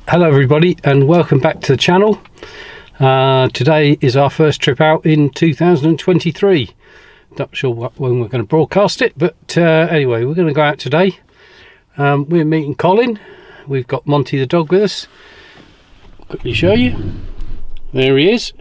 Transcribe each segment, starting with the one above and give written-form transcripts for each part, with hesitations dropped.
Hello everybody and welcome back to the channel. Today is our first trip out in 2023. Not sure when we're going to broadcast it, but anyway, we're going to go out today. We're meeting Colin. We've got Monty the dog with us. I'll quickly show you. There he is.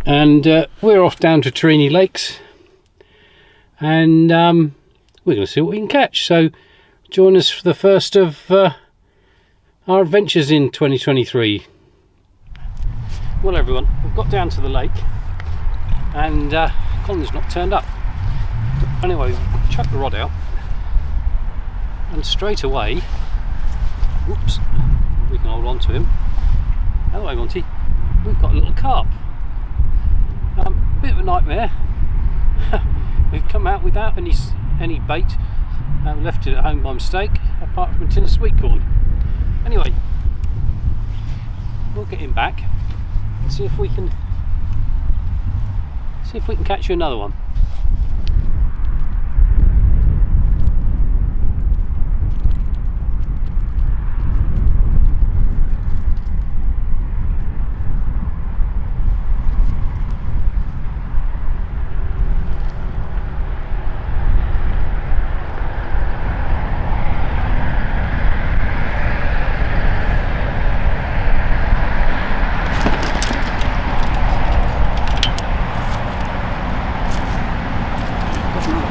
And we're off down to Trini Lakes, and we're going to see what we can catch. So join us for the first of our adventures in 2023. Well everyone, we've got down to the lake and Colin's not turned up. Anyway, we've chucked the rod out and straight away, whoops, we can hold on to him. Hello Monty, we've got a little carp. Bit of a nightmare. We've come out without any bait. Left it at home by mistake, apart from a tin of sweet corn. Anyway, we'll get him back and see if we can catch you another one.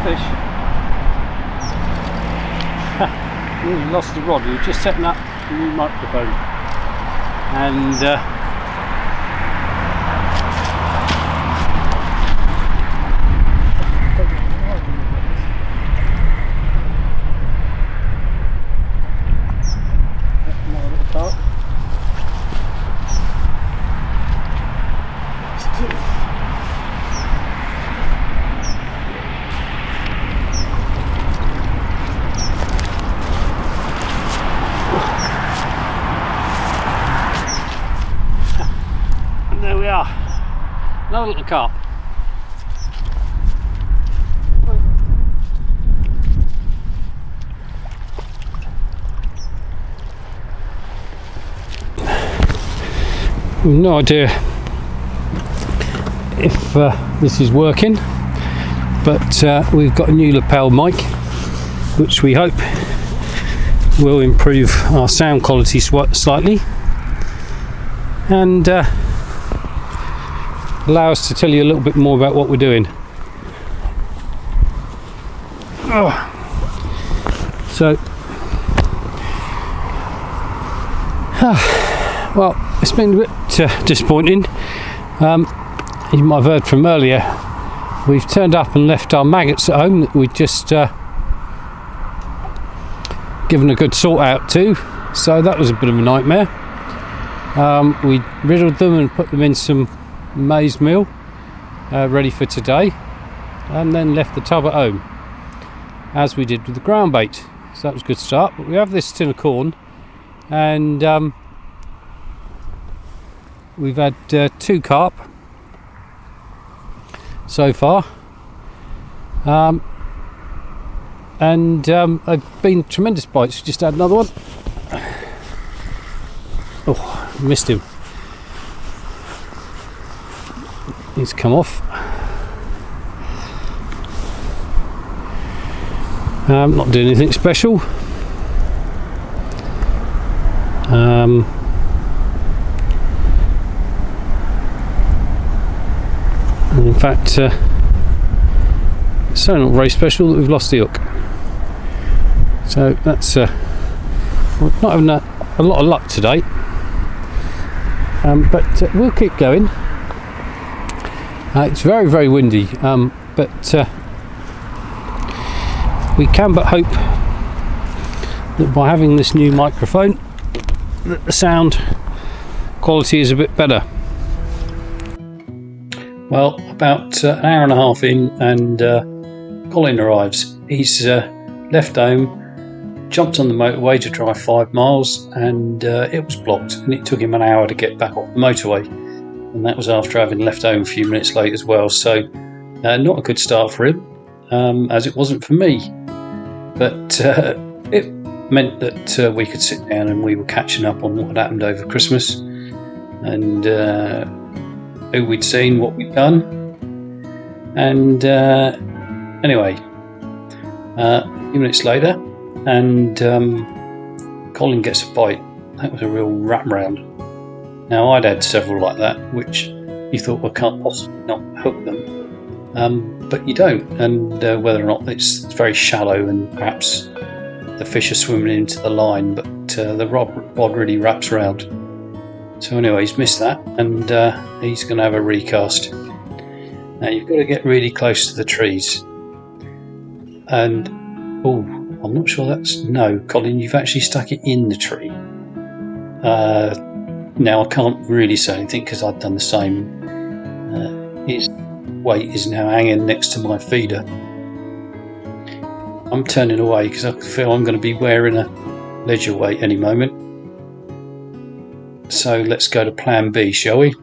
Fish. Nearly lost the rod. We were just setting up the new microphone and another little carp. There we are, another little carp. No idea if this is working, but we've got a new lapel mic which we hope will improve our sound quality slightly and allow us to tell you a little bit more about what we're doing. So, well, it's been a bit disappointing. You might have heard from earlier, we've turned up and left our maggots at home that we'd just given a good sort out to, so that was a bit of a nightmare. We riddled them and put them in some maize meal ready for today, and then left the tub at home as we did with the ground bait, so that was a good start. But we have this tin of corn and we've had 2 carp so far, and they've been tremendous bites. We just had another one. Oh, missed him. He's come off. Not doing anything special. And in fact, it's so not very special that we've lost the hook. So that's we're not having a lot of luck today. But we'll keep going. It's very, very windy, but we can but hope that by having this new microphone that the sound quality is a bit better. Well, about an hour and a half in and Colin arrives. He's left home, jumped on the motorway to drive 5 miles, and it was blocked, and it took him an hour to get back off the motorway. And that was after having left home a few minutes late as well, so not a good start for him, as it wasn't for me. But it meant that we could sit down and we were catching up on what had happened over Christmas and who we'd seen, what we'd done. And anyway, a few minutes later, and Colin gets a bite. That was a real wrap round. Now, I'd had several like that, which you thought, well, can't possibly not hook them. But you don't, and whether or not it's very shallow and perhaps the fish are swimming into the line, but the rod really wraps around. So anyway, he's missed that, and he's going to have a recast. Now you've got to get really close to the trees, and I'm not sure no, Colin, you've actually stuck it in the tree. Now I can't really say anything because I've done the same. His weight is now hanging next to my feeder. I'm turning away because I feel I'm going to be wearing a ledger weight any moment. So let's go to plan B, shall we?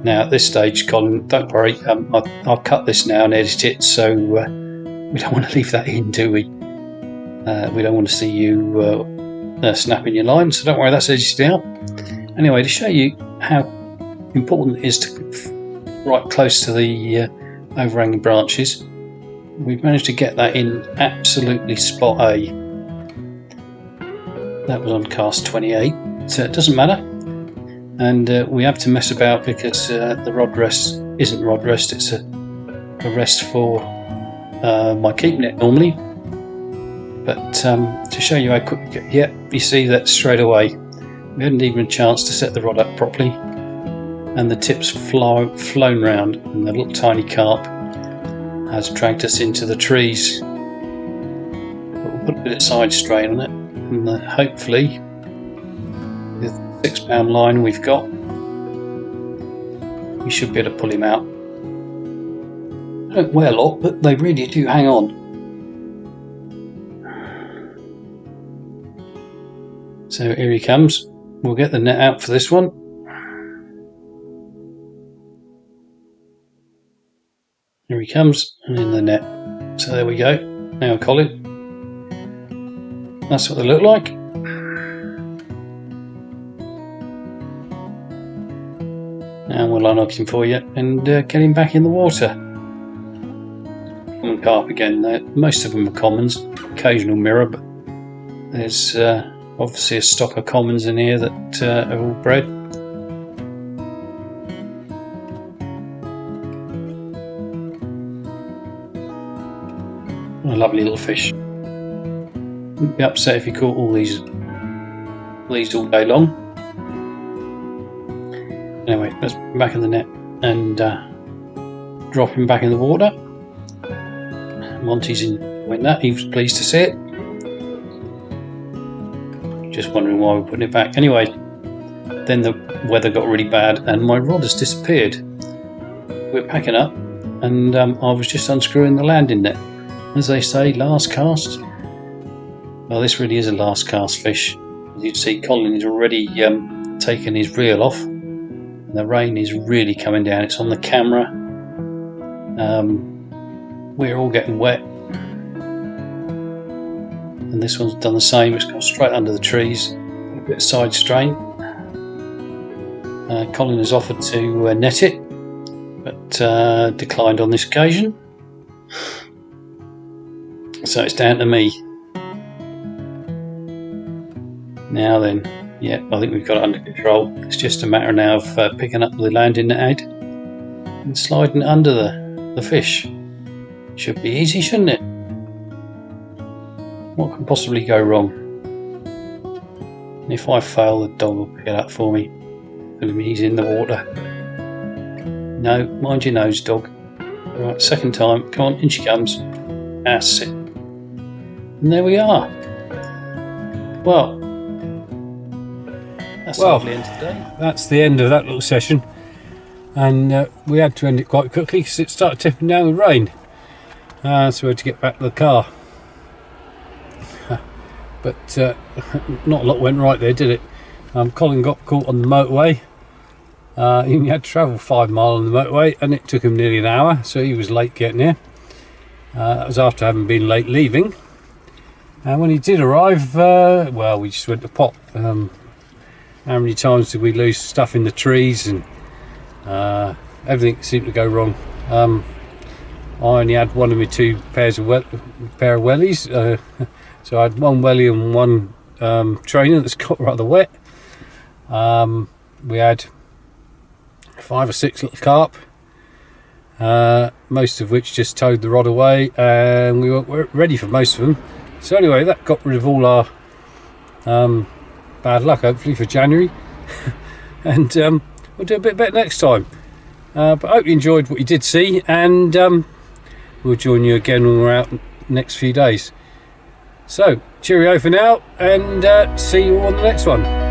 Now at this stage, Colin, don't worry, I'll cut this now and edit it, so we don't want to leave that in, do we? We don't want to see you snapping your line, so don't worry, that's edited out. Anyway, to show you how important it is to right close to the overhanging branches, we've managed to get that in absolutely spot A. That was on cast 28, so it doesn't matter. And we have to mess about because the rod rest isn't rod rest, it's a rest for my keep net normally. But to show you how quick we get, yeah, you see that straight away. We hadn't even a chance to set the rod up properly, and the tip's flown round, and the little tiny carp has dragged us into the trees. But we'll put a bit of side strain on it, and hopefully, with the 6 pound line we've got, we should be able to pull him out. They don't weigh a lot, but they really do hang on. So here he comes. We'll get the net out for this one. Here he comes, and in the net. So there we go. Now, Colin, that's what they look like. And we'll unhook him for you and get him back in the water. Common carp again. Most of them are commons, occasional mirror, but there's obviously a stock of commons in here that are all bred. A lovely little fish. Wouldn't be upset if you caught all these all day long. Anyway, let's put him back in the net and drop him back in the water. Monty's enjoying that. He was pleased to see it. Just wondering why we're putting it back. Anyway, then the weather got really bad and my rod has disappeared. We're packing up and I was just unscrewing the landing net. As they say, last cast. Well, this really is a last cast fish. As you can see, Colin is already taken his reel off. And the rain is really coming down. It's on the camera. We're all getting wet. And this one's done the same. It's gone straight under the trees. A bit of side strain. Colin has offered to net it, but declined on this occasion. So it's down to me. Now then, yeah, I think we've got it under control. It's just a matter now of picking up the landing net and sliding it under the fish. Should be easy, shouldn't it? What can possibly go wrong? And if I fail, the dog will pick it up for me. He's in the water. No, mind your nose, dog. Right, second time. Come on, in she comes. That's it. And there we are. Well, that's the end of the day. That's the end of that little session. And we had to end it quite quickly because it started tipping down with rain. So we had to get back to the car. But not a lot went right there, did it? Colin got caught on the motorway. He had to travel 5 miles on the motorway and it took him nearly an hour, so he was late getting here. That was after having been late leaving. And when he did arrive, well, we just went to pot. How many times did we lose stuff in the trees, and everything seemed to go wrong. I only had one of my two pairs of pair of wellies, so I had one welly and one trainer that's got rather wet. We had 5 or 6 little carp, most of which just towed the rod away, and we weren't ready for most of them. So anyway, that got rid of all our bad luck, hopefully, for January. And we'll do a bit better next time. But I hope you enjoyed what you did see, and we'll join you again when we're out next few days. So cheerio for now, and see you on the next one.